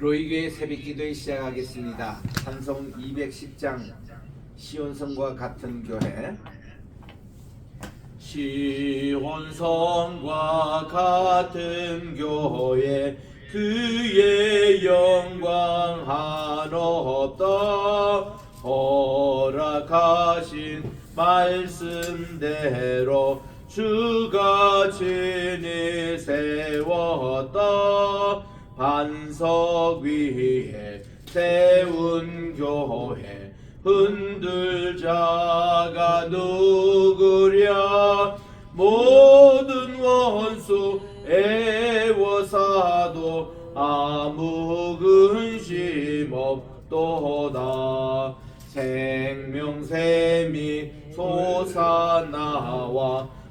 로이교회 새벽기도에 시작하겠습니다. 찬송 210장 시온성과 같은 교회. 시온성과 같은 교회 그의 영광 한없다. 허락하신 말씀대로 주가 진히 세웠다. 반석 위에 세운 교회 흔들 자가 누구랴. 모든 원수 애워사도 아무 근심 없도다. 생명샘이 솟아나와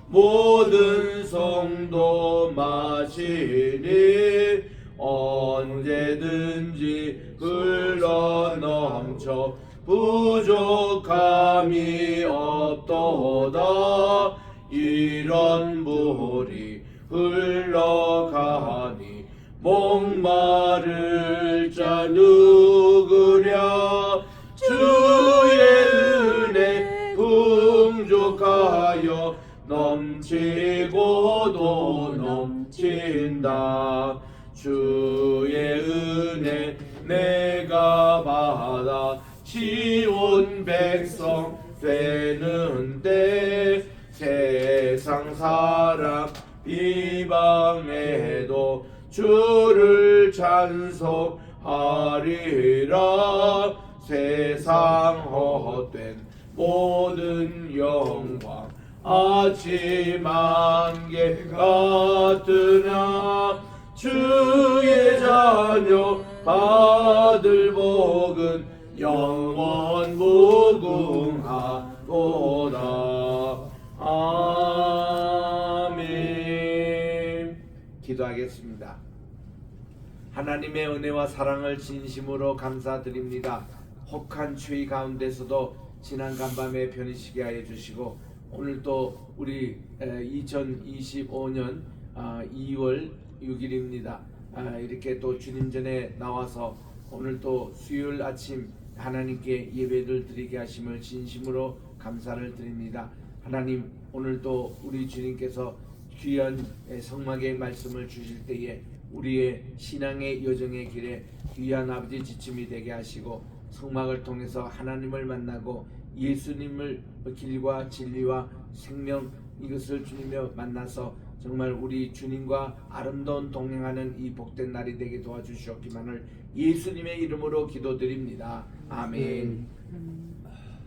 모든 성도 마시니 언제든지 흘러넘쳐 부족함이 없도다. 이런 물이 흘러가니 목마를 자 누구랴. 주의 은혜 풍족하여 넘치고도 넘친다. 주의 은혜 내가 받아 시온 백성 되는 때 세상 사람 비방해도 주를 찬송하리라. 세상 헛된 모든 영광 아침 안개 같으나 주의 자녀 받을 복은 영원 무궁하도다. 아멘. 기도하겠습니다. 하나님의 은혜와 사랑을 진심으로 감사드립니다. 혹한 추위 가운데서도 지난 간밤에 편히쉬게 하여 주시고 오늘 또 우리 2025년 2월 6일입니다. 이렇게 또 주님 전에 나와서 오늘 또 수요일 아침 하나님께 예배를 드리게 하심을 진심으로 감사를 드립니다. 하나님, 오늘도 우리 주님께서 귀한 성막의 말씀을 주실 때에 우리의 신앙의 여정의 길에 귀한 아버지 지침이 되게 하시고 성막을 통해서 하나님을 만나고 예수님을 길과 진리와 생명 이것을 주님여 만나서 정말 우리 주님과 아름다운 동행하는 이 복된 날이 되게 도와주시옵기만을 예수님의 이름으로 기도드립니다. 아멘.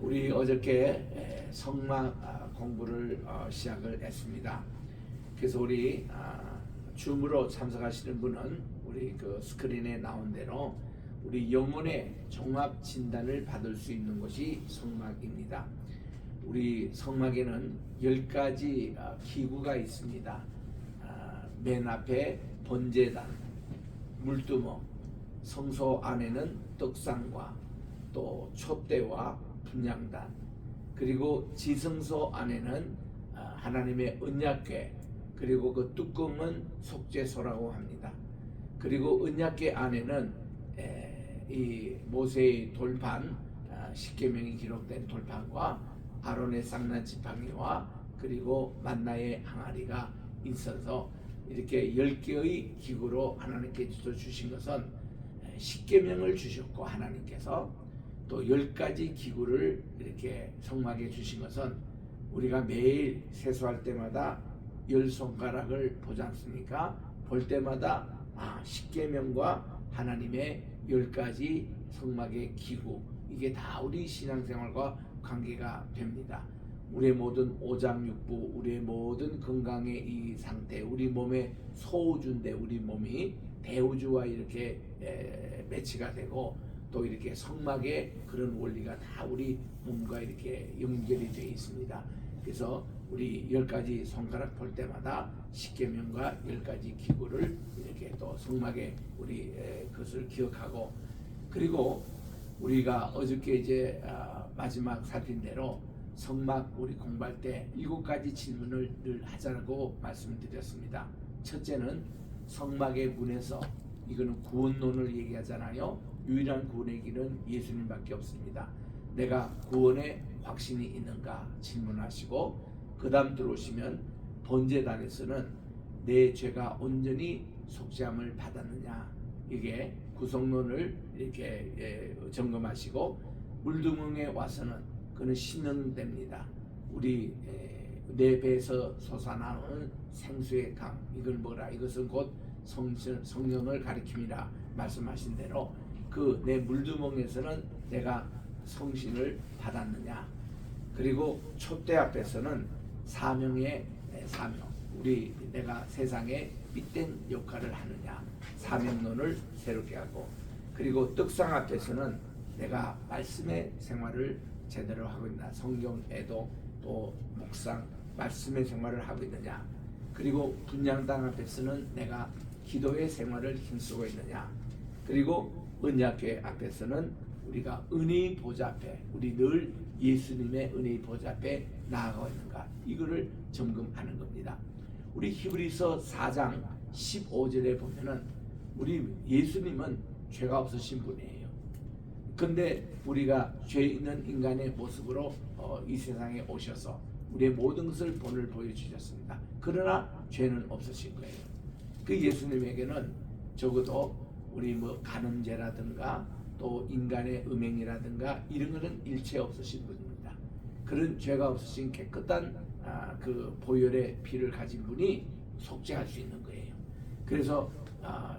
우리 어저께 성막 공부를 시작을 했습니다. 그래서 우리 줌으로 참석하시는 분은 우리 그 스크린에 나온 대로 우리 영혼의 종합 진단을 받을 수 있는 것이 성막입니다. 우리 성막에는 10가지 기구가 있습니다. 맨 앞에 번제단, 물두멍, 성소 안에는 떡상과 또 촛대와 분향단, 그리고 지성소 안에는 하나님의 언약궤, 그리고 그 뚜껑은 속죄소라고 합니다. 그리고 언약궤 안에는 이 모세의 돌판, 십계명이 기록된 돌판과 아론의 쌍난 지팡이와 그리고 만나의 항아리가 있어서 이렇게 10개의 기구로 하나님께 주신 것은 십계명을 주셨고, 하나님께서 또 10가지 기구를 이렇게 성막에 주신 것은 우리가 매일 세수할 때마다 10손가락을 보지 않습니까? 볼 때마다 십계명과 하나님의 10가지 성막의 기구, 이게 다 우리 신앙생활과 관계가 됩니다. 우리의 모든 오장육부, 우리의 모든 건강의 이 상태, 우리 몸의 소우주인데 우리 몸이 대우주와 이렇게 매치가 되고 또 이렇게 성막의 그런 원리가 다 우리 몸과 이렇게 연결이 되어 있습니다. 그래서 우리 10가지 손가락 볼 때마다 십계명과 10가지 기구를 이렇게 또 성막에 우리 그것을 기억하고, 그리고 우리가 어저께 이제 마지막 살핀 대로 성막 우리 공부할 때 7가지 질문을 늘 하자고 말씀드렸습니다. 첫째는 성막의 문에서 이거는 구원론을 얘기하잖아요. 유일한 구원의 길은 예수님밖에 없습니다. 내가 구원에 확신이 있는가 질문하시고, 그 다음 들어오시면 번제단에서는 내 죄가 온전히 속죄함을 받았느냐, 이게 구속론을 이렇게 점검하시고, 물두멍에 와서는 그는 씻는답니다. 우리 내 배에서 솟아나는 생수의 강, 이걸 뭐라, 이것은 곧 성령을 가리킴이라 말씀하신 대로 그 내 물두멍에서는 내가 성신을 받았느냐. 그리고 촛대 앞에서는 사명의 사명, 우리 내가 세상에 빛된 역할을 하느냐, 사명론을 새롭게 하고, 그리고 떡상 앞에서는 내가 말씀의 생활을 제대로 하고 있나, 성경 애도 또 묵상 말씀의 생활을 하고 있느냐, 그리고 분향당 앞에서는 내가 기도의 생활을 힘쓰고 있느냐, 그리고 언약궤 앞에서는 우리가 은혜의 보좌 앞에, 우리 늘 예수님의 은혜의 보좌 앞에 나아가고 있는가, 이거를 점검하는 겁니다. 우리 히브리서 4장 15절에 보면은 우리 예수님은 죄가 없으신 분이에요. 근데 우리가 죄 있는 인간의 모습으로 이 세상에 오셔서 우리의 모든 것을 본을 보여주셨습니다. 그러나 죄는 없으신 거예요. 그 예수님에게는 적어도 우리 뭐 간음죄라든가 또 인간의 음행이라든가 이런 것은 일체 없으신 분입니다. 그런 죄가 없으신 깨끗한 그 보혈의 피를 가진 분이 속죄할 수 있는 거예요. 그래서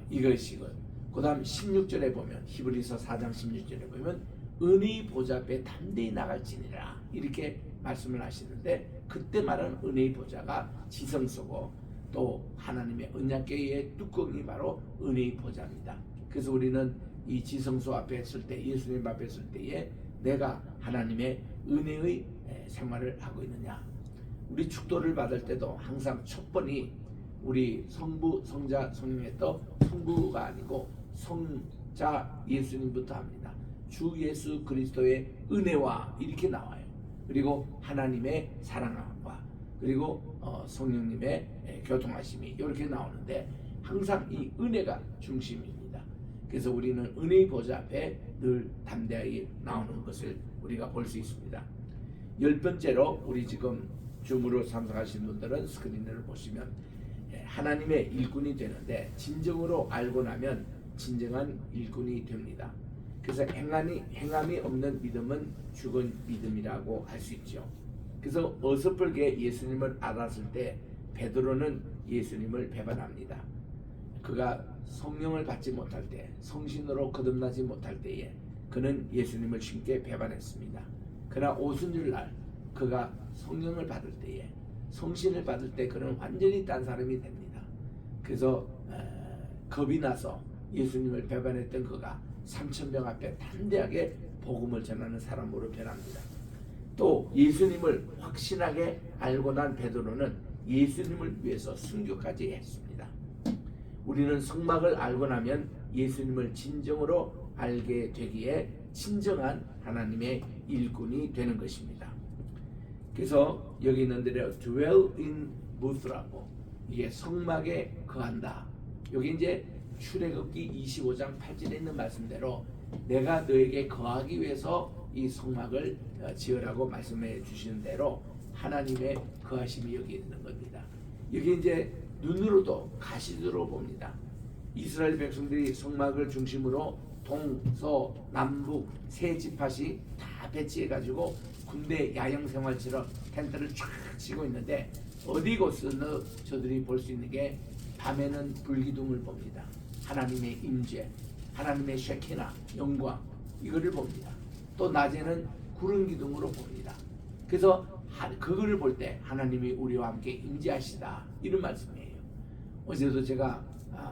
이것이고, 그 다음 16절에 보면, 히브리서 4장 16절에 보면 은혜의 보좌 앞에 담대히 나갈지니라, 이렇게 말씀을 하시는데, 그때 말하는 은혜의 보좌가 지성소고 또 하나님의 언약궤의 뚜껑이 바로 은혜의 보좌입니다. 그래서 우리는 이 지성소 앞에 있을 때, 예수님 앞에 있을 때에 내가 하나님의 은혜의 생활을 하고 있느냐. 우리 축도를 받을 때도 항상 첫 번이 우리 성부, 성자, 성령의 또 성부가 아니고 성자 예수님부터 합니다. 주 예수 그리스도의 은혜와 이렇게 나와요. 그리고 하나님의 사랑과 그리고 성령님의 교통하심이 이렇게 나오는데, 항상 이 은혜가 중심입니다. 그래서 우리는 은혜의 보좌 앞에 늘 담대하게 나오는 것을 우리가 볼 수 있습니다. 10번째로 우리 지금 줌으로 참석하신 분들은 스크린을 보시면 하나님의 일꾼이 되는데, 진정으로 알고 나면 진정한 일꾼이 됩니다. 그래서 행함이 없는 믿음은 죽은 믿음이라고 할 수 있죠. 그래서 어설프게 예수님을 알았을 때 베드로는 예수님을 배반합니다. 그가 성령을 받지 못할 때, 성신으로 거듭나지 못할 때에 그는 예수님을 쉽게 배반했습니다. 그러나 오순절날 그가 성령을 받을 때에, 성신을 받을 때 그는 완전히 딴 사람이 됩니다. 그래서 겁이 나서 예수님을 배반했던 그가 3,000명 앞에 담대하게 복음을 전하는 사람으로 변합니다. 또 예수님을 확신하게 알고 난 베드로는 예수님을 위해서 순교까지 했습니다. 우리는 성막을 알고 나면 예수님을 진정으로 알게 되기에 진정한 하나님의 일꾼이 되는 것입니다. 그래서 여기 있는 대로 dwell in booth라고, 이게 성막에 거한다. 여기 이제 출애굽기 25장 8절에 있는 말씀대로 내가 너에게 거하기 위해서 이 성막을 지으라고 말씀해 주시는 대로 하나님의 거하심이 여기 있는 겁니다. 여기 이제 눈으로도 가시적으로 봅니다. 이스라엘 백성들이 성막을 중심으로 동서 남북 세 지파씩 다 배치해 가지고 군대 야영 생활처럼 텐트를 쫙 치고 있는데, 어디 곳에서 저들이 볼 수 있는 게 밤에는 불기둥을 봅니다. 하나님의 임재, 하나님의 쉐키나 영광, 이거를 봅니다. 또 낮에는 구름 기둥으로 봅니다. 그래서 그거를 볼 때 하나님이 우리와 함께 임재하시다, 이런 말씀이에요. 어제도 제가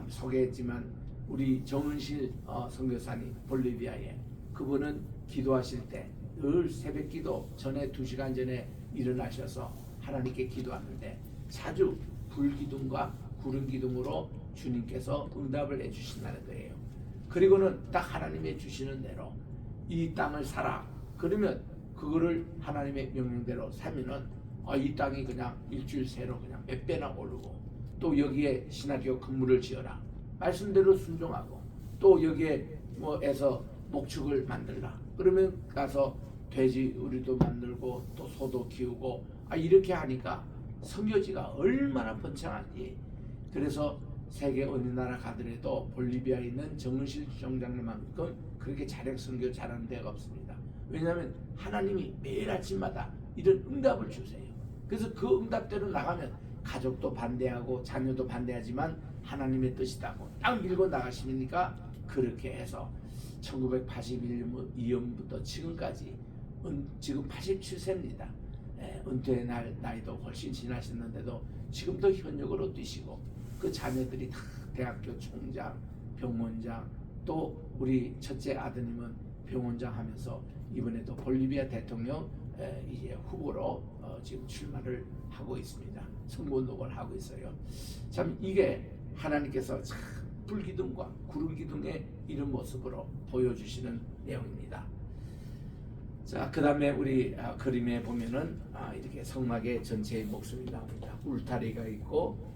소개했지만 우리 정은실 선교사님, 볼리비아에, 그분은 기도하실 때 늘 새벽기도 전에 2시간 전에 일어나셔서 하나님께 기도하는데 자주 불기둥과 구름기둥으로 주님께서 응답을 해주신다는 거예요. 그리고는 딱 하나님의 주시는 대로 이 땅을 사라, 그러면 그거를 하나님의 명령대로 사면은 이 땅이 그냥 일주일 새로 그냥 몇 배나 오르고, 또 여기에 신학교 건물을 지어라, 말씀대로 순종하고 또 여기에 뭐에서 목축을 만들라. 그러면 가서 돼지 우리도 만들고 또 소도 키우고 이렇게 하니까 선교지가 얼마나 번창한지. 그래서 세계 어느 나라 가더라도 볼리비아에 있는 정은실 총장님만큼 그렇게 자력 선교 잘하는 데가 없습니다. 왜냐하면 하나님이 매일 아침마다 이런 응답을 주세요. 그래서 그 응답대로 나가면 가족도 반대하고 자녀도 반대하지만 하나님의 뜻이다고 딱 밀고 나가시니까 그렇게 해서 1981년부터 지금까지 지금 87세입니다. 은퇴의 나이도 훨씬 지나셨는데도 지금도 현역으로 뛰시고 그 자녀들이 다 대학교 총장, 병원장, 또 우리 첫째 아드님은 병원장 하면서 이번에도 볼리비아 대통령 이제 후보로 지금 출마를 하고 있습니다. 선거운동을 하고 있어요. 참 이게 하나님께서 참 불기둥과 구름기둥의 이런 모습으로 보여주시는 내용입니다. 자, 그 다음에 우리 그림에 보면은 이렇게 성막의 전체의 모습이 나옵니다. 울타리가 있고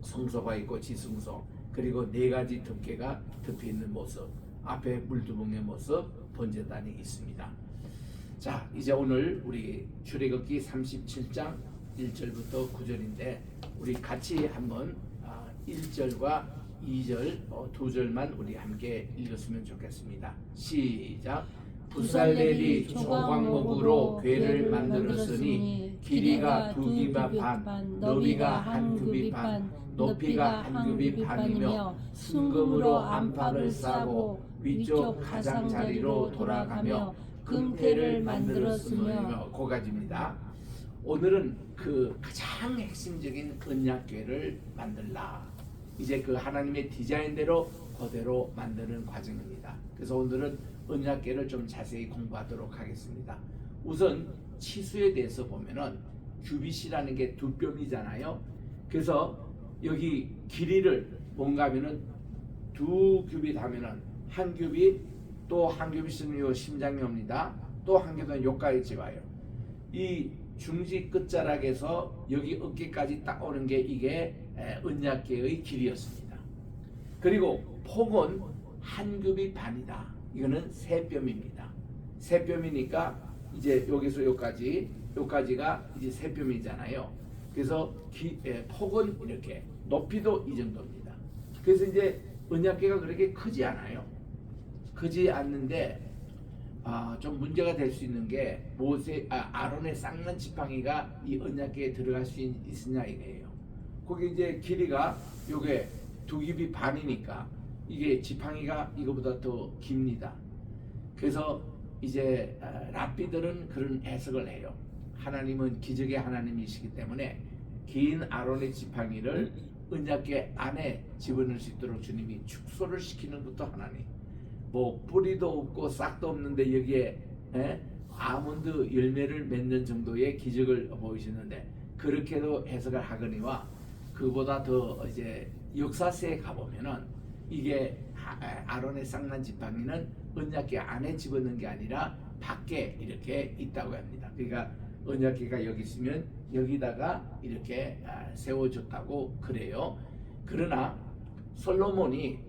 성소가 있고 지승소, 그리고 네 가지 덮개가 덮여 있는 모습, 앞에 물두멍의 모습, 번제단이 있습니다. 자, 이제 오늘 우리 출애굽기 37장 1절부터 9절인데 우리 같이 한번 1절과 2절 두 절만 우리 함께 읽었으면 좋겠습니다. 시작. 부살렐이 조각목으로 궤를 만들었으니 길이가 2규빗 반, 너비가 1규빗 반, 높이가 1규빗 반이며 순금으로 안팎을 싸고 위쪽 가장자리로 돌아가며 금태를 만들었으며. 고가지입니다. 오늘은 그 가장 핵심적인 언약궤를 만들라. 이제 그 하나님의 디자인대로 그대로 만드는 과정입니다. 그래서 오늘은 언약궤를 좀 자세히 공부하도록 하겠습니다. 우선 치수에 대해서 보면은 규빗이라는 게 두 뼘이잖아요. 그래서 여기 길이를 뭔가 하면은 두 규빗 하면은 한 규빗, 또 한 규빗은 요 심장염입니다. 또 한 규빗은 요까지 와요. 이 중지 끝자락에서 여기 어깨까지 딱 오는 게 이게 언약궤의 길이였습니다. 그리고 폭은 한 규빗 반이다. 이거는 세 뼘입니다. 세 뼘이니까 이제 여기서 여기까지가 이제 세 뼘이잖아요. 그래서 폭은 이렇게, 높이도 이 정도입니다. 그래서 이제 언약궤가 그렇게 크지 않아요. 크지 않는데 좀 문제가 될 수 있는 게 아론의 쌍난 지팡이가 이 언약궤에 들어갈 수 있으냐 이거예요. 거기 이제 길이가 요게 2규빗 반이니까 이게 지팡이가 이거보다 더 깁니다. 그래서 이제 랍비들은 그런 해석을 해요. 하나님은 기적의 하나님이시기 때문에 긴 아론의 지팡이를 언약궤 안에 집어넣을 수 있도록 주님이 축소를 시키는 것도 하나님. 뭐 뿌리도 없고 싹도 없는데 여기에 아몬드 열매를 맺는 정도의 기적을 보이시는데 그렇게도 해석을 하거니와 그보다 더 이제 역사서에 가보면은 이게 아론의 쌍난 지팡이는 언약궤 안에 집어넣는 게 아니라 밖에 이렇게 있다고 합니다. 그러니까 언약궤가 여기 있으면 여기다가 이렇게 세워줬다고 그래요. 그러나 솔로몬이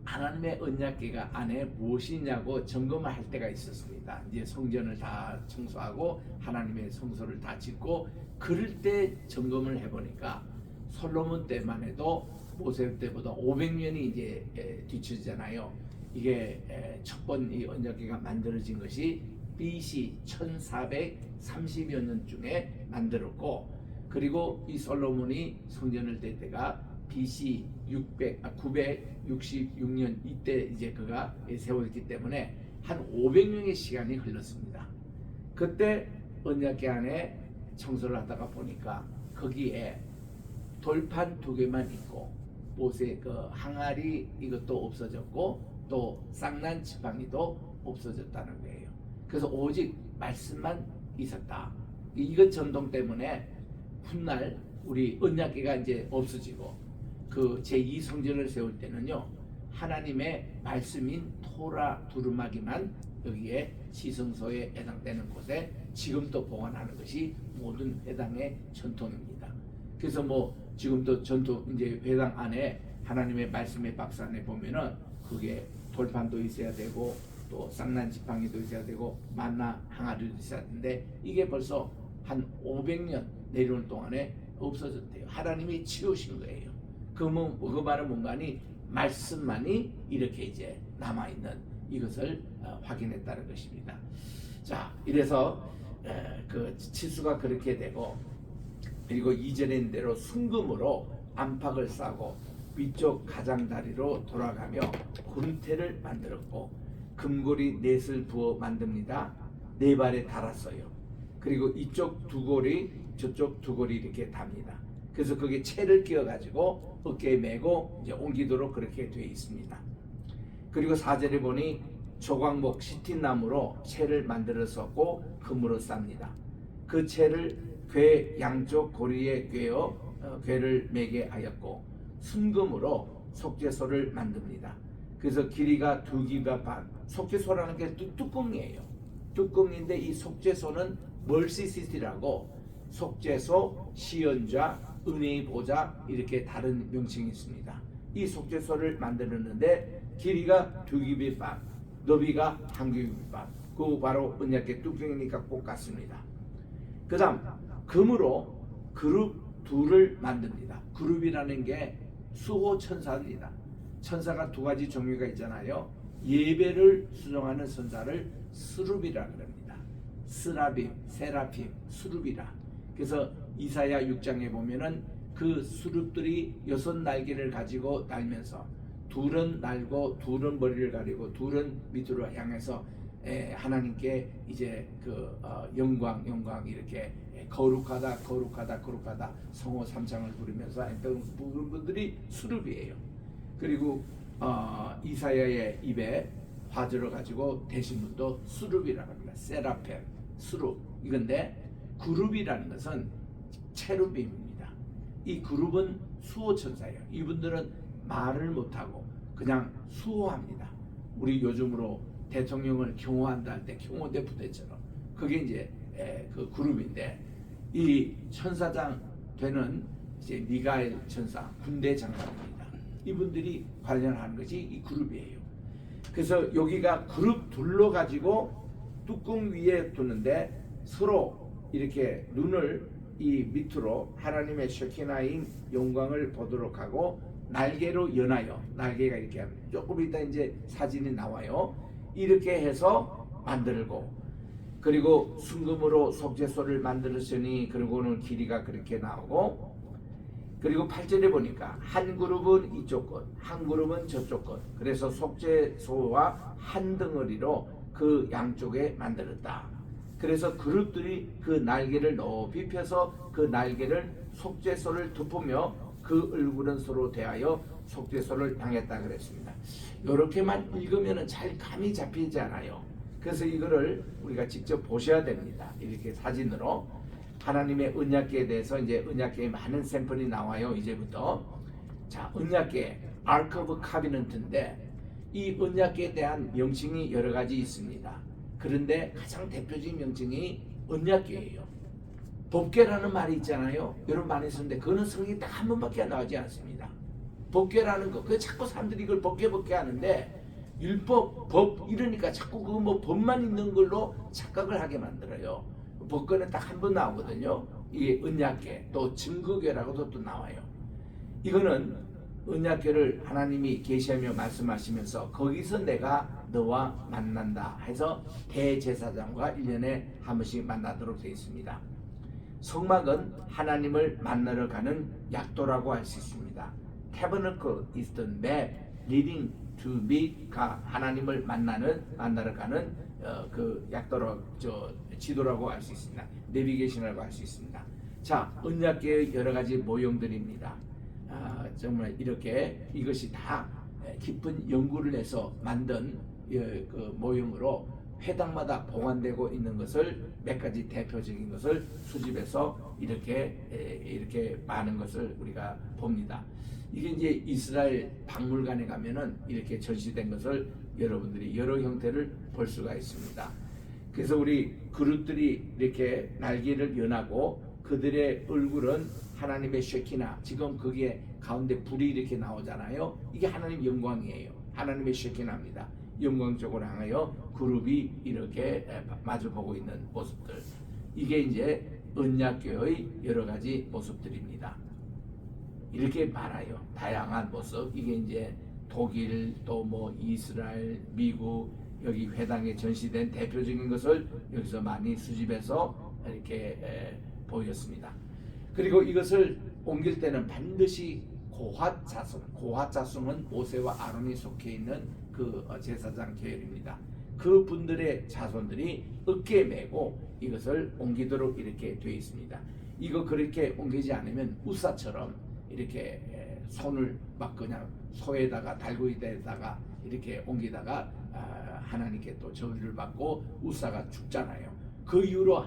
하나님의 언약궤가 안에 무엇이냐고 점검을 할 때가 있었습니다. 이제 성전을 다 청소하고 하나님의 성소를 다 짓고 그럴 때 점검을 해보니까 솔로몬 때만 해도 모세 때보다 500년이 이제 뒤처지잖아요. 이게 첫 번 이 언약궤가 만들어진 것이 BC 1430여 년쯤에 만들었고, 그리고 이 솔로몬이 성전을 뗄 때가 BC 966년 이때 이제 그가 세웠기 때문에 한 500년의 시간이 흘렀습니다. 그때 언약궤 안에 청소를 하다가 보니까 거기에 돌판 2개만 있고 모세 그 항아리 이것도 없어졌고 또 쌍난 지팡이도 없어졌다는 거예요. 그래서 오직 말씀만 있었다. 이것 전동 때문에 훗날 우리 언약궤가 이제 없어지고 그 제2성전을 세울 때는요, 하나님의 말씀인 토라 두루마기만 여기에 지성소에 해당되는 곳에 지금도 보관하는 것이 모든 회당의 전통입니다. 그래서 뭐 지금도 전통 이제 회당 안에 하나님의 말씀의 박스 안에 보면은 그게 돌판도 있어야 되고 또 쌍난 지팡이도 있어야 되고 만나 항아리도 있어야 되는데 이게 벌써 한 500년 내려올 동안에 없어졌대요. 하나님이 치우신 거예요. 그 말은 뭔가니 말씀만이 이렇게 이제 남아있는 이것을 확인했다는 것입니다. 자, 이래서 그 치수가 그렇게 되고, 그리고 이전에 있는 대로 순금으로 안팎을 싸고 위쪽 가장다리로 돌아가며 군태를 만들었고 금고리 넷을 부어 만듭니다. 네 발에 달았어요. 그리고 이쪽 두 고리 저쪽 두 고리 이렇게 답니다. 그래서 거기에 채를 끼워 가지고 어깨에 메고 이제 옮기도록 그렇게 되어 있습니다. 그리고 4절에 보니 조광목 시틴나무로 채를 만들었었고 금으로 쌉니다. 그 채를 궤 양쪽 고리에 꿰어 궤를 매게 하였고 순금으로 속죄소를 만듭니다. 그래서 길이가 2규빗 반. 속죄소라는 게 뚜껑이에요. 뚜껑인데 이 속죄소는 멀시시티라고 속죄소, 시연좌, 은혜의 보좌 이렇게 다른 명칭이 있습니다. 이 속죄소를 만들었는데 길이가 2규빗 반, 너비가 1규빗 반. 그 바로 언약궤 뚜껑이니까 꼭 같습니다. 그 다음 금으로 그룹 둘을 만듭니다. 그룹이라는 게 수호 천사입니다. 천사가 두 가지 종류가 있잖아요. 예배를 수종하는 천사를 스룹이라 그럽니다. 스라빔, 세라핌, 스룹이라. 그래서 이사야 6장에 보면은 그 스룹들이 6 날개를 가지고 날면서 둘은 날고 둘은 머리를 가리고 둘은 밑으로 향해서 하나님께 이제 그 영광 이렇게 거룩하다 성호 삼창을 부르면서 부른 분들이 수룹이에요. 그리고 이사야의 입에 화절을 가지고 대신 분도 수룹이라고 합니다. 세라핌, 수룹. 이건데 그룹이라는 것은 체루빔입니다. 이 그룹은 수호천사예요. 이분들은 말을 못하고 그냥 수호합니다. 우리 요즘으로 대통령을 경호한다 할 때 경호대 부대처럼 그게 이제 그 그룹인데, 이 천사장 되는 이제 미가엘 천사 군대 장관입니다. 이분들이 관련하는 것이 이 그룹이에요. 그래서 여기가 그룹 둘로 가지고 뚜껑 위에 두는데 서로 이렇게 눈을 이 밑으로 하나님의 쉐키나인 영광을 보도록 하고 날개로 연하여, 날개가 이렇게 합니다. 조금 이따 이제 사진이 나와요. 이렇게 해서 만들고, 그리고 순금으로 속죄소를 만들었으니 그리고는 길이가 그렇게 나오고, 그리고 8절에 보니까 한 그룹은 이쪽 것, 한 그룹은 저쪽 것. 그래서 속죄소와 한 덩어리로 그 양쪽에 만들었다. 그래서 그룹들이 그 날개를 높이 펴서 그 날개를 속죄소를 덮으며 그 얼굴은 서로 대하여 속죄소를 향했다 그랬습니다. 이렇게만 읽으면 잘 감이 잡히지 않아요. 그래서 이거를 우리가 직접 보셔야 됩니다. 이렇게 사진으로 하나님의 언약궤에 대해서 이제 언약궤에 많은 샘플이 나와요. 이제부터. 자, 언약궤 아크 오브 카비넌트인데 이 언약궤에 대한 명칭이 여러 가지 있습니다. 그런데 가장 대표적인 명칭이 언약궤예요. 법궤라는 말이 있잖아요. 여러분 많이 쓰는데 그거는 성경에 딱 한 번밖에 나오지 않습니다. 법궤라는 거, 그 자꾸 사람들이 이걸 법궤 하는데 율법, 법 이러니까 자꾸 그 뭐 법만 있는 걸로 착각을 하게 만들어요. 법궤는 딱 한 번 나오거든요. 이게 언약궤, 또 증거궤라고도 또 나와요. 이거는 언약궤를 하나님이 계시하며 말씀하시면서 거기서 내가 너와 만난다 해서 대제사장과 1년에 한 번씩 만나도록 되어 있습니다. 성막은 하나님을 만나러 가는 약도라고 할 수 있습니다. Tabernacle is the map leading to meet가 하나님을 만나러 가는 그 약도로 지도라고 할 수 있습니다. 내비게이션이라고 할 수 있습니다. 자, 언약궤의 여러 가지 모형들입니다. 정말 이렇게 이것이 다 깊은 연구를 해서 만든 그 모형으로 회당마다 보관되고 있는 것을 몇 가지 대표적인 것을 수집해서 이렇게 많은 것을 우리가 봅니다. 이게 이제 이스라엘 박물관에 가면은 이렇게 전시된 것을 여러분들이 여러 형태를 볼 수가 있습니다. 그래서 우리 그룹들이 이렇게 날개를 연하고 그들의 얼굴은 하나님의 쉐키나, 지금 거기에 가운데 불이 이렇게 나오잖아요. 이게 하나님 영광이에요. 하나님의 쉐kin합니다. 영광 쪽으로 향하여 그룹이 이렇게 마주보고 있는 모습들. 이게 이제 언약궤의 여러 가지 모습들입니다. 이렇게 많아요. 다양한 모습. 이게 이제 독일, 또 뭐 이스라엘, 미국, 여기 회당에 전시된 대표적인 것을 여기서 많이 수집해서 이렇게 보였습니다. 그리고 이것을 옮길 때는 반드시 고핫 자손, 고핫 자손은 모세와 아론이 속해 있는 그 제사장 계열입니다. 그 분들의 자손들이 어깨에 메고 이것을 옮기도록 이렇게 되어 있습니다. 이거 그렇게 옮기지 않으면 우사처럼 이렇게 손을 막 그냥 소에다가 달고이에다가 이렇게 옮기다가 하나님께 또 저주를 받고 우사가 죽잖아요. 그 이후로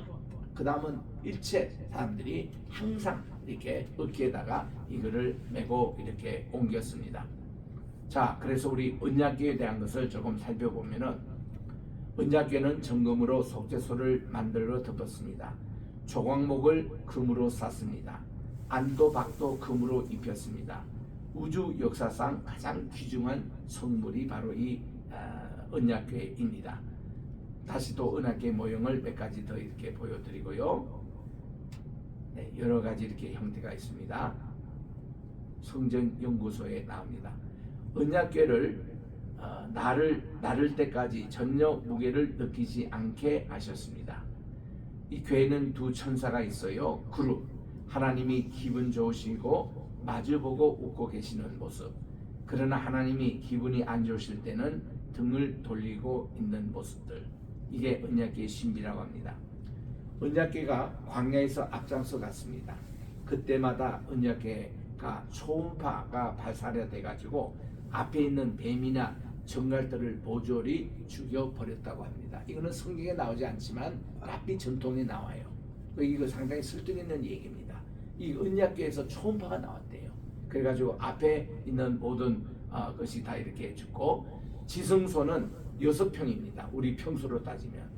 그 다음은 일체 사람들이 항상 이렇게 어깨에다가 이거를 메고 이렇게 옮겼습니다. 자, 그래서 우리 언약궤에 대한 것을 조금 살펴보면은, 언약궤는 정금으로 속죄소를 만들어 덮었습니다. 조각목을 금으로 쌌습니다. 안도 박도 금으로 입혔습니다. 우주 역사상 가장 귀중한 성물이 바로 이 언약궤입니다. 다시 또 언약궤 모형을 몇 가지 더 이렇게 보여드리고요. 네, 여러 가지 이렇게 형태가 있습니다. 성전연구소에 나옵니다. 언약궤를 나를 때까지 전혀 무게를 느끼지 않게 하셨습니다. 이 궤에는 두 천사가 있어요. 그룹. 하나님이 기분 좋으시고 마주보고 웃고 계시는 모습. 그러나 하나님이 기분이 안 좋으실 때는 등을 돌리고 있는 모습들. 이게 언약궤의 신비라고 합니다. 언약궤가 광야에서 앞장서 갔습니다. 그때마다 언약궤가 초음파가 발사돼 가지고 앞에 있는 뱀이나 정갈들을 모조리 죽여버렸다고 합니다. 이거는 성경에 나오지 않지만 랍비 전통에 나와요. 이거 상당히 설득 있는 얘기입니다. 이 언약궤에서 초음파가 나왔대요. 그래가지고 앞에 있는 모든 것이 다 이렇게 죽고, 지성소는 6평입니다. 우리 평수로 따지면.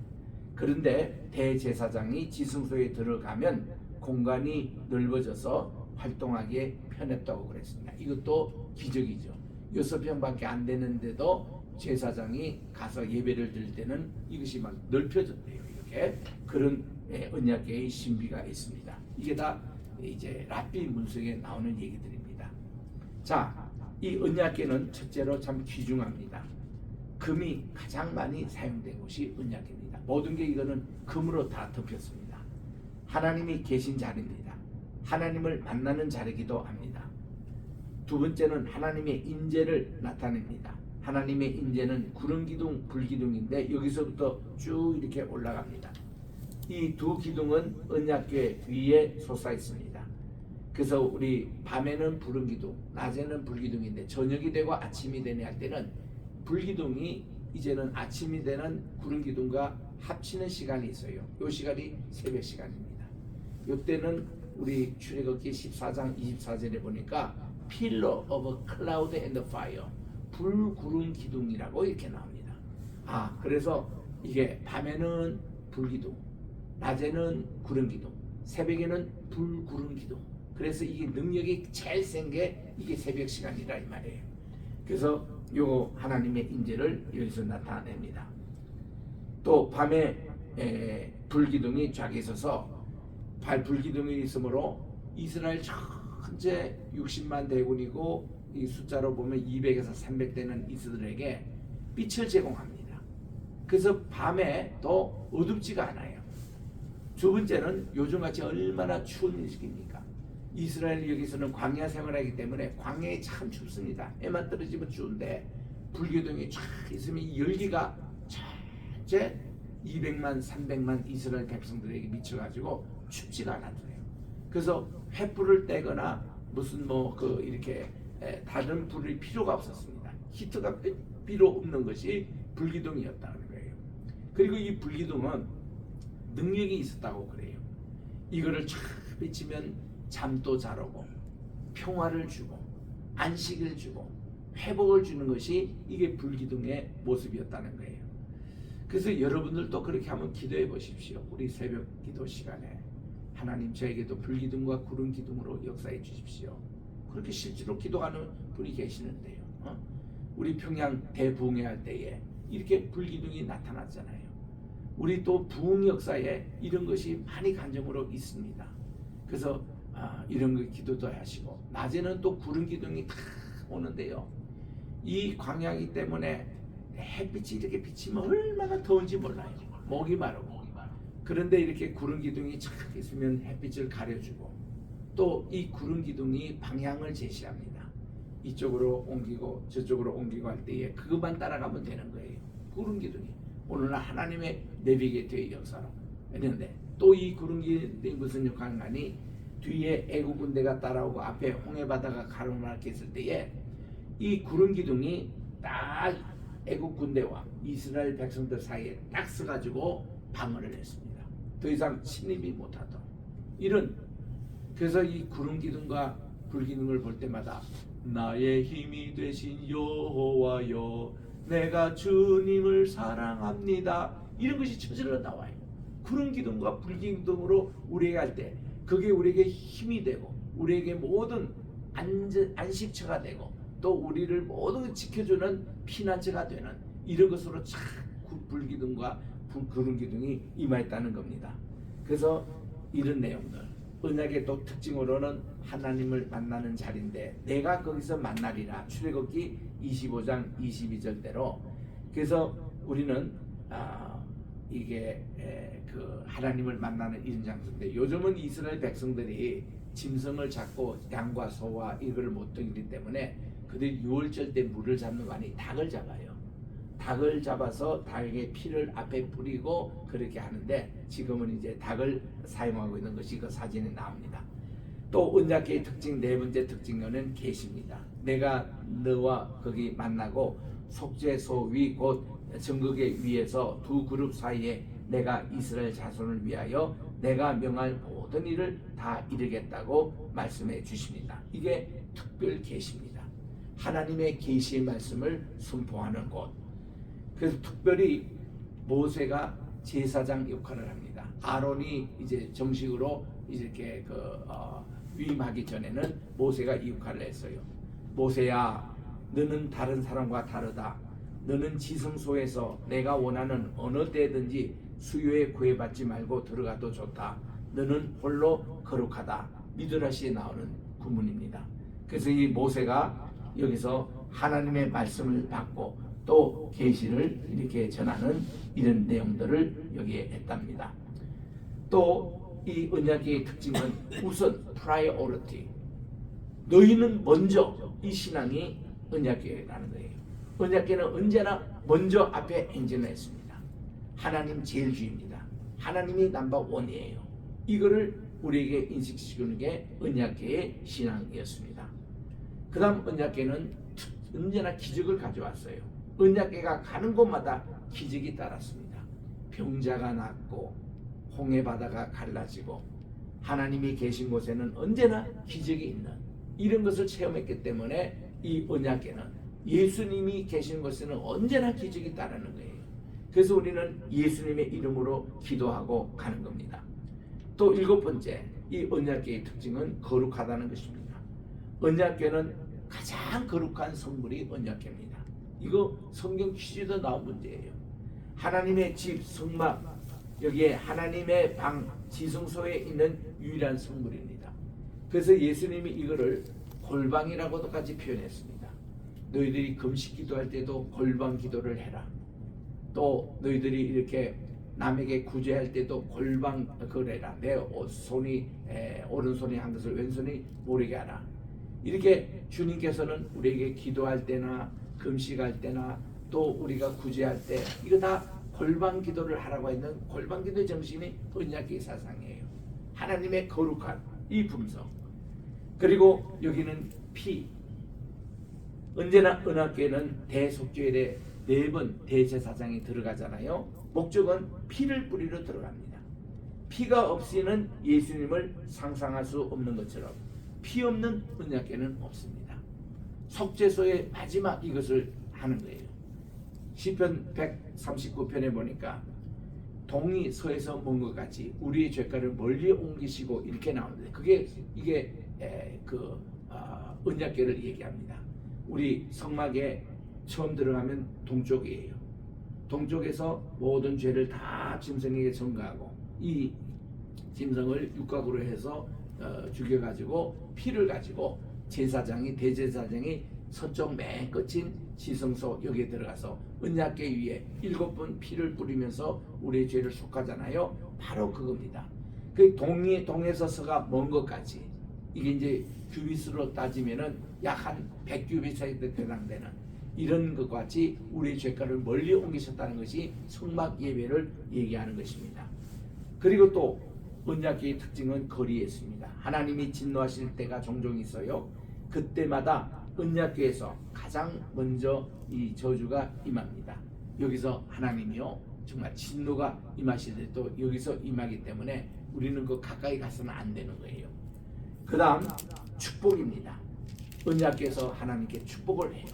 그런데 대제사장이 지성소에 들어가면 공간이 넓어져서 활동하기에 편했다고 그랬습니다. 이것도 기적이죠. 6평밖에 안 되는데도 제사장이 가서 예배를 드릴 때는 이것이 막 넓혀졌대요. 이렇게. 그런 언약궤의 신비가 있습니다. 이게 다 이제 랍비 문서에 나오는 얘기들입니다. 자, 이 언약궤는 첫째로 참 귀중합니다. 금이 가장 많이 사용된 곳이 언약궤입니다. 모든 게 이거는 금으로 다 덮였습니다. 하나님이 계신 자리입니다. 하나님을 만나는 자리기도 합니다. 두 번째는 하나님의 인재를 나타냅니다. 하나님의 인재는 구름 기둥, 불 기둥인데 여기서부터 쭉 이렇게 올라갑니다. 이 두 기둥은 언약궤 위에 솟아 있습니다. 그래서 우리 밤에는 구름 기둥, 낮에는 불 기둥인데 저녁이 되고 아침이 되네 할 때는 불 기둥이 이제는 아침이 되는 구름 기둥과 합치는 시간이 있어요. 이 시간이 새벽 시간입니다. 이때는 우리 출애굽기 14장 24절에 보니까 Pillar of Cloud and Fire, 불 구름 기둥이라고 이렇게 나옵니다. 그래서 이게 밤에는 불 기둥, 낮에는 구름 기둥, 새벽에는 불 구름 기둥. 그래서 이게 능력이 제일 센 게 이게 새벽 시간이라 이 말이에요. 그래서 요 하나님의 인재를 여기서 나타냅니다. 또 밤에 불기둥이 쫙 있어서 불기둥이 있으므로 이스라엘 전체 60만 대군이고 이 숫자로 보면 200에서 300대는 이스라엘에게 빛을 제공합니다. 그래서 밤에 또 어둡지가 않아요. 두 번째는 요즘같이 얼마나 추운 시기입니까? 이스라엘 여기서는 광야 생활하기 때문에 광야에 참 춥습니다. 해만 떨어지면 추운데 불기둥이 쫙 있으면 이 열기가 전체 200만 300만 이스라엘 백성들에게 미쳐가지고 춥지가 않았어요. 그래서 횃불을 떼거나 무슨 이렇게 다른 불이 필요가 없었습니다. 히터가 필요 없는 것이 불기둥이었다는 거예요. 그리고 이 불기둥은 능력이 있었다고 그래요. 이거를 쫙 비치면 잠도 잘 오고 평화를 주고 안식을 주고 회복을 주는 것이 이게 불기둥의 모습이었다는 거예요. 그래서 여러분들도 그렇게 한번 기도해 보십시오. 우리 새벽 기도 시간에 하나님 저에게도 불기둥과 구름 기둥으로 역사해 주십시오. 그렇게 실제로 기도하는 분이 계시는데요. 우리 평양 대부흥회 할 때에 이렇게 불기둥이 나타났잖아요. 우리 또 부흥 역사에 이런 것이 많이 간증으로 있습니다. 그래서 이런 거 기도도 하시고, 낮에는 또 구름 기둥이 다 오는데요. 이 광야이기 때문에 햇빛이 이렇게 비치면 얼마나 더운지 몰라요. 목이 마르고. 그런데 이렇게 구름 기둥이 착 있으면 햇빛을 가려주고, 또 이 구름 기둥이 방향을 제시합니다. 이쪽으로 옮기고 저쪽으로 옮기고 할 때에 그것만 따라가면 되는 거예요. 구름 기둥이 오늘날 하나님의 내비게이터의 역사로 했는데, 또 이 구름 기둥이 무슨 역할을 하니, 뒤에 애국 군대가 따라오고 앞에 홍해 바다가 가로막혀 있을 때에 이 구름 기둥이 딱 애국 군대와 이스라엘 백성들 사이에 딱 서가지고 방어를 했습니다. 더 이상 침입이 못하도록. 이런, 그래서 이 구름 기둥과 불 기둥을 볼 때마다 나의 힘이 되신 여호와여, 내가 주님을 사랑합니다, 이런 것이 저절로 나와요. 구름 기둥과 불 기둥으로 우리에게 할 때 그게 우리에게 힘이 되고, 우리에게 모든 안식처가 되고, 또 우리를 모두 지켜주는 피난처가 되는 이런 것으로 참 불 기둥과 구름 기둥이 임하였다는 겁니다. 그래서 이런 내용들, 언약의 또 특징으로는 하나님을 만나는 자리인데, 내가 거기서 만나리라, 출애굽기 25장 22절대로. 그래서 우리는 이게 그 하나님을 만나는 이런 장소인데, 요즘은 이스라엘 백성들이 짐승을 잡고 양과 소와 이걸 못 먹이기 때문에 그들이 유월절 때 물을 잡는 거 아니, 닭을 잡아요. 닭을 잡아서 닭의 피를 앞에 뿌리고 그렇게 하는데, 지금은 이제 닭을 사용하고 있는 것이 그 사진에 나옵니다. 또 언약궤의 특징, 네 번째 특징은 계시입니다. 내가 너와 거기 만나고 속죄소 위 곧 정극의 위에서 두 그룹 사이에 내가 이스라엘 자손을 위하여 내가 명할 모든 일을 다 이루겠다고 말씀해 주십니다. 이게 특별 계시입니다. 하나님의 계시의 말씀을 선포하는 곳. 그래서 특별히 모세가 제사장 역할을 합니다. 아론이 이제 정식으로 이렇게 위임하기 전에는 모세가 이 역할을 했어요. 모세야, 너는 다른 사람과 다르다. 너는 지성소에서 내가 원하는 어느 때든지 수요에 구애받지 말고 들어가도 좋다. 너는 홀로 거룩하다. 미드라시에 나오는 구문입니다. 그래서 이 모세가 여기서 하나님의 말씀을 받고 또 계시를 이렇게 전하는 이런 내용들을 여기에 했답니다. 또 이 언약의 특징은 우선 프라이어리티, 너희는 먼저, 이 신앙이 언약궤라는 거예요. 언약궤는 언제나 먼저 앞에 행진을 했습니다. 하나님 제일주의입니다. 하나님이 넘버원이에요. 이거를 우리에게 인식시키는 게 언약궤의 신앙이었습니다. 그 다음 언약궤는 언제나 기적을 가져왔어요. 언약궤가 가는 곳마다 기적이 따랐습니다. 병자가 낫고 홍해 바다가 갈라지고, 하나님이 계신 곳에는 언제나 기적이 있는 이런 것을 체험했기 때문에 이 언약궤는 예수님이 계신 곳에는 언제나 기적이 따르는 거예요. 그래서 우리는 예수님의 이름으로 기도하고 가는 겁니다. 또 일곱 번째, 이 언약궤의 특징은 거룩하다는 것입니다. 언약궤는 가장 거룩한 성물이 언약궤입니다. 이거 성경 퀴즈도 나온 문제예요. 하나님의 집 성막, 여기에 하나님의 방 지성소에 있는 유일한 성물입니다. 그래서 예수님이 이거를 골방이라고도까지 표현했습니다. 너희들이 금식 기도할 때도 골방 기도를 해라. 또 너희들이 이렇게 남에게 구제할 때도 골방 그래라. 내 손이 오른손이 한 것을 왼손이 모르게 하라. 이렇게 주님께서는 우리에게 기도할 때나 금식할 때나 또 우리가 구제할 때 이거 다 골방 기도를 하라고 했는 골방 기도의 정신이 언약궤 사상이에요. 하나님의 거룩한 이 품성. 그리고 여기는 피. 언제나 언약궤는 대속죄일에 4번 대제사장이 들어가잖아요. 목적은 피를 뿌리러 들어갑니다. 피가 없이는 예수님을 상상할 수 없는 것처럼 피 없는 언약궤는 없습니다. 속죄소의 마지막 이것을 하는 거예요. 시편 139편에 보니까 동이 서에서 먼 것 같이 우리의 죄가를 멀리 옮기시고 이렇게 나오는데, 그게 이게 언약궤를 얘기합니다. 우리 성막에 처음 들어가면 동쪽이에요. 동쪽에서 모든 죄를 다 짐승에게 전가하고 이 짐승을 육각으로 해서 죽여가지고 피를 가지고 제사장이 대제사장이 서쪽 맨 끝인 지성소 여기에 들어가서 언약궤 위에 7번 피를 뿌리면서 우리의 죄를 속하잖아요. 바로 그겁니다. 그 동에서 서가 먼 것까지 이게 이제 규빗으로 따지면은 약 한 100규빗에 해당되는 이런 것과 같이 우리의 죄가를 멀리 옮기셨다는 것이 성막 예배를 얘기하는 것입니다. 그리고 또 언약궤의 특징은 거리에 있습니다. 하나님이 진노하실 때가 종종 있어요. 그때마다 언약궤에서 가장 먼저 이 저주가 임합니다. 여기서 하나님이요 정말 진노가 임하실 때 또 여기서 임하기 때문에 우리는 그 가까이 가서는 안 되는 거예요. 그 다음 축복입니다. 언약궤에서 하나님께 축복을 해요.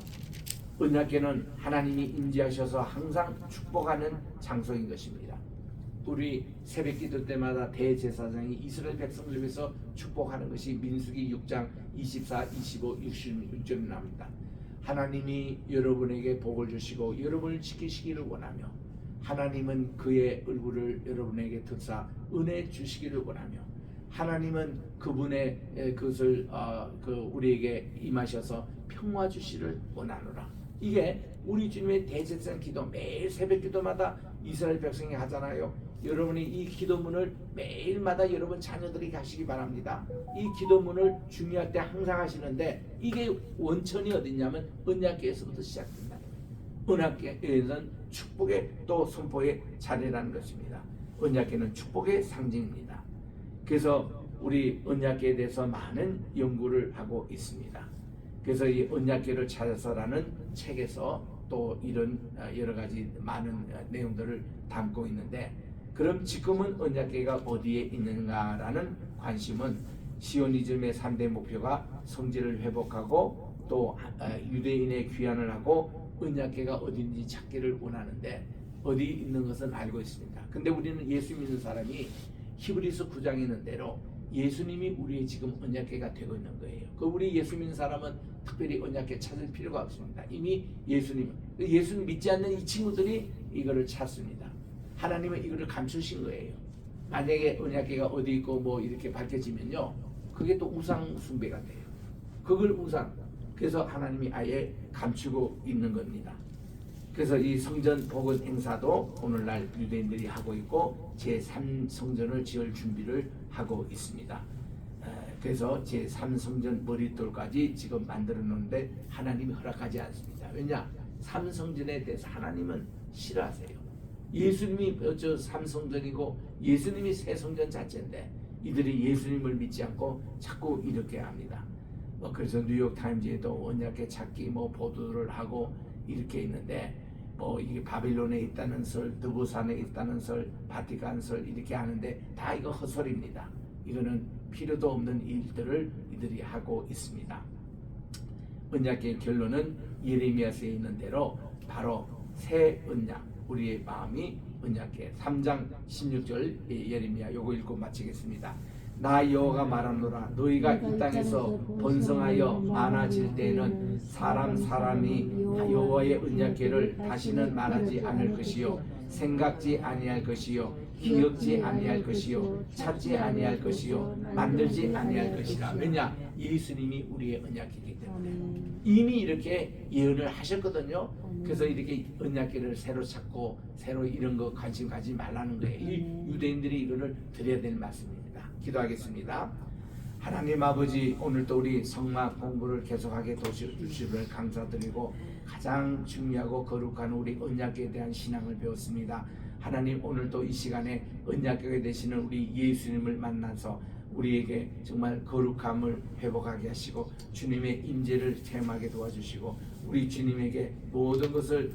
언약궤는 하나님이 임재하셔서 항상 축복하는 장소인 것입니다. 우리 새벽기도 때마다 대제사장이 이스라엘 백성들 위해서 축복하는 것이 민수기 6장 24, 25, 66절에 나옵니다. 하나님이 여러분에게 복을 주시고 여러분을 지키시기를 원하며 하나님은 그의 얼굴을 여러분에게 드사 은혜 주시기를 원하며 하나님은 그분의 그것을 우리에게 임하셔서 평화 주시를 원하노라. 이게 우리 주님의 대제사장 기도 매일 새벽 기도마다 이스라엘 백성이 하잖아요. 여러분이 이 기도문을 매일마다 여러분 자녀들이 가시기 바랍니다. 이 기도문을 중요할 때 항상 하시는데 이게 원천이 어디냐면 언약궤에서부터 시작된다. 언약궤에는 축복의 또 선포의 자리라는 것입니다. 언약궤는 축복의 상징입니다. 그래서 우리 언약궤에 대해서 많은 연구를 하고 있습니다. 그래서 이 언약궤를 찾아서라는 책에서 또 이런 여러 가지 많은 내용들을 담고 있는데 그럼 지금은 언약궤가 어디에 있는가라는 관심은 시오니즘의 3대 목표가 성지를 회복하고 또 유대인의 귀환을 하고 언약궤가 어딘지 찾기를 원하는데 어디 있는 것은 알고 있습니다. 근데 우리는 예수 믿는 사람이 히브리서 9장에 있는 대로 예수님이 우리의 지금 언약궤가 되고 있는 거예요. 그 우리 예수 믿는 사람은 특별히 언약궤 찾을 필요가 없습니다. 이미 예수님 믿지 않는 이 친구들이 이거를 찾습니다. 하나님은 이거를 감추신 거예요. 만약에 언약궤가 어디 있고 뭐 이렇게 밝혀지면요, 그게 또 우상 숭배가 돼요. 그걸 그래서 하나님이 아예 감추고 있는 겁니다. 그래서 이 성전 복원 행사도 오늘날 유대인들이 하고 있고 제3성전을 지을 준비를 하고 있습니다. 그래서 제3성전 머릿돌까지 지금 만들어 놓는데 하나님이 허락하지 않습니다. 왜냐? 3성전에 대해서 하나님은 싫어하세요. 예수님이 저 3성전이고 예수님이 새 성전 자체인데 이들이 예수님을 믿지 않고 자꾸 이렇게 합니다. 그래서 뉴욕타임즈에도 언약궤 찾기 보도를 하고 이렇게 있는데 이게 바빌론에 있다는 설, 드보산에 있다는 설, 바티칸 설 이렇게 하는데 다 이거 헛소리입니다. 이거는 필요도 없는 일들을 이들이 하고 있습니다. 언약궤의 결론은 예레미야서에 있는 대로 바로 새 언약, 우리의 마음이 언약궤 3장 16절 예레미야 요거 읽고 마치겠습니다. 나 여호와가 말하노라 너희가 이 땅에서 번성하여 많아질 때에는 사람이 여호와의 언약궤를 다시는 말하지 않을 것이요 생각지 아니할 것이요 기억지 아니할 것이요 찾지 아니할 것이요 만들지 아니할 것이라. 왜냐? 예수님이 우리의 언약궤이기 때문에 이미 이렇게 예언을 하셨거든요. 그래서 이렇게 언약궤를 새로 찾고 새로 이런 거 관심 가지 말라는 거예요. 이 유대인들이 이거를 드려야 될 말씀입니다. 기도하겠습니다. 하나님 아버지, 오늘도 우리 성막 공부를 계속하게 도와주시기를 감사드리고 가장 중요하고 거룩한 우리 언약궤에 대한 신앙을 배웠습니다. 하나님, 오늘도 이 시간에 언약궤가 되시는 우리 예수님을 만나서 우리에게 정말 거룩함을 회복하게 하시고 주님의 임재를 체험하게 도와주시고 우리 주님에게 모든 것을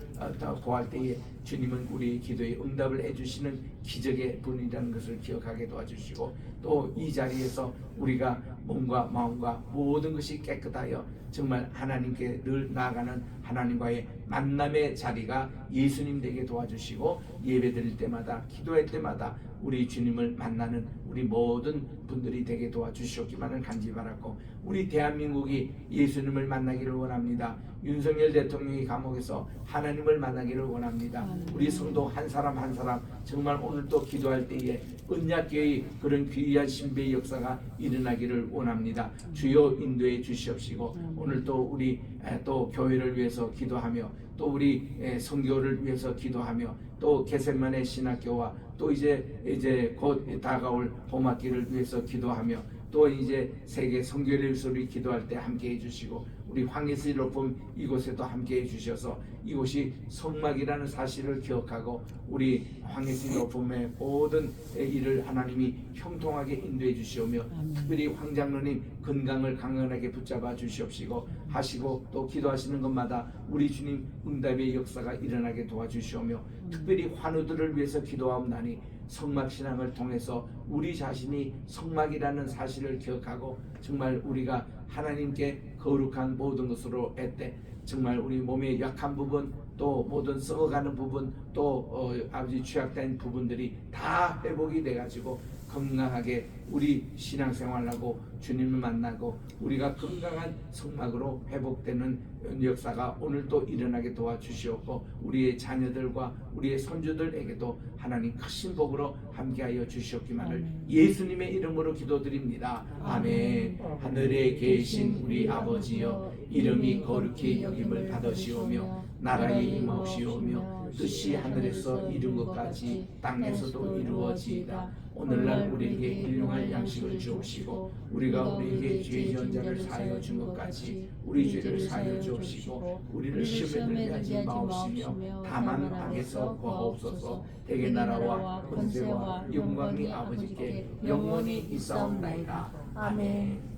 구할 때에 주님은 우리의 기도에 응답을 해주시는 기적의 분이라는 것을 기억하게 도와주시고 또 이 자리에서 우리가 몸과 마음과 모든 것이 깨끗하여 정말 하나님께 늘 나아가는 하나님과의 만남의 자리가 예수님 되게 도와주시고, 예배 드릴 때마다 기도할 때마다 우리 주님을 만나는 우리 모든 분들이 되게 도와주시옵기만을 간절히 바랐고, 우리 대한민국이 예수님을 만나기를 원합니다. 윤석열 대통령이 감옥에서 하나님을 만나기를 원합니다. 우리 성도 한 사람 한 사람 정말 오늘 또 기도할 때에 언약교회의 그런 귀한 신비의 역사가 일어나기를 원합니다. 주여 인도해 주시옵시고, 오늘 또 우리 또 교회를 위해서 기도하며, 또 우리 선교를 위해서 기도하며, 또 겟세마네 신학교와 또 이제 곧 다가올 봄학기를 위해서 기도하며, 또 이제 세계 선교를 위해서 우리 기도할 때 함께 해주시고, 우리 황해시 로펌 이곳에도 함께 해주셔서 이곳이 성막이라는 사실을 기억하고 우리 황해시 로펌의 모든 일을 하나님이 형통하게 인도해 주시오며, 특별히 황장로님 건강을 강건하게 붙잡아 주시옵시고 하시고, 또 기도하시는 것마다 우리 주님 응답의 역사가 일어나게 도와주시오며, 특별히 환우들을 위해서 기도하옵나니 성막신앙을 통해서 우리 자신이 성막이라는 사실을 기억하고, 정말 우리가 하나님께 거룩한 모든 것으로 애때 정말 우리 몸의 약한 부분, 또 모든 썩어가는 부분, 또 아버지 취약된 부분들이 다 회복이 돼가지고 건강하게 우리 신앙생활하고 주님을 만나고 우리가 건강한 성막으로 회복되는 역사가 오늘 또 일어나게 도와주시옵고, 우리의 자녀들과 우리의 손주들에게도 하나님 크신 복으로 함께하여 주시옵기만을 예수님의 이름으로 기도드립니다. 아멘. 하늘에 계신 우리 아버지여, 이름이 거룩히 여김을 받으시오며 나라의 임하옵시오며 뜻이 하늘에서 이룬 것 같이 땅에서도 이루어지이다. 오늘날 우리에게 일용할 양식을 주옵시고, 우리가 우리에게 죄 지은 자를 사하여 준 것 같이 우리 죄를 사하여 주옵시고, 우리를 시험에 들게 하지 마옵시며 다만 악에서 구하옵소서. 대개 나라와 권세와 영광이 아버지께 영원히 있사옵나이다. 아멘.